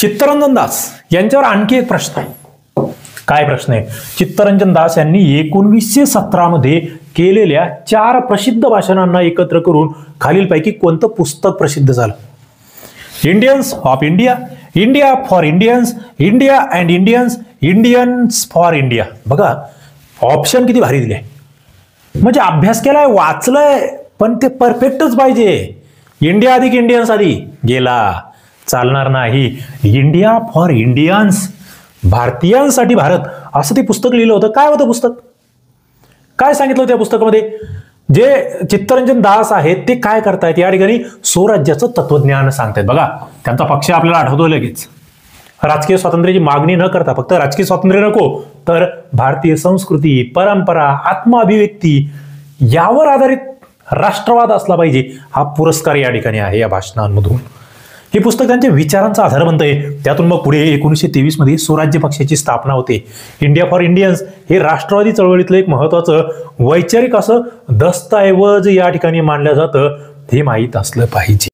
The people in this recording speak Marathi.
चित्तरंजन दास यांच्यावर आणखी एक प्रश्न आहे. काय प्रश्न आहे? चित्तरंजन दास यांनी 1917 मध्ये केलेल्या 4 प्रसिद्ध भाषणांना एकत्र करून खालीलपैकी कोणतं पुस्तक प्रसिद्ध झालं? Indians of India, India for Indians, India and Indians, Indians for India. बघा ऑप्शन किती भारी दिले. म्हणजे अभ्यास केलाय, वाचलंय, पण ते परफेक्टच पाहिजे. इंडिया अधिक इंडियन्स आधी गेला, चालणार नाही. इंडिया फॉर इंडियन्स, भारतीयांसाठी भारत, असं ते पुस्तक लिहिलं होतं. काय होतं पुस्तक? काय सांगितलं होतं त्या पुस्तकामध्ये? जे चित्तरंजन दास आहेत ते काय करतायत या ठिकाणी? स्वराज्याचं तत्वज्ञान सांगतायत. बघा त्यांचा पक्ष आपल्याला आठवतो लगेच. राजकीय स्वातंत्र्याची मागणी न करता, फक्त राजकीय स्वातंत्र्य नको, तर भारतीय संस्कृती, परंपरा, आत्माभिव्यक्ती यावर आधारित राष्ट्रवाद असला पाहिजे, हा पुरस्कार या ठिकाणी आहे या भाषणांमधून. हे पुस्तक त्यांच्या विचारांचा आधार बनतंय. त्यातून मग पुढे 1923 मध्ये स्वराज्य पक्षाची स्थापना होते. इंडिया फॉर इंडियन्स हे राष्ट्रवादी चळवळीतलं एक महत्वाचं वैचारिक असं दस्तऐवज या ठिकाणी मानलं जातं, हे माहीत असलं पाहिजे.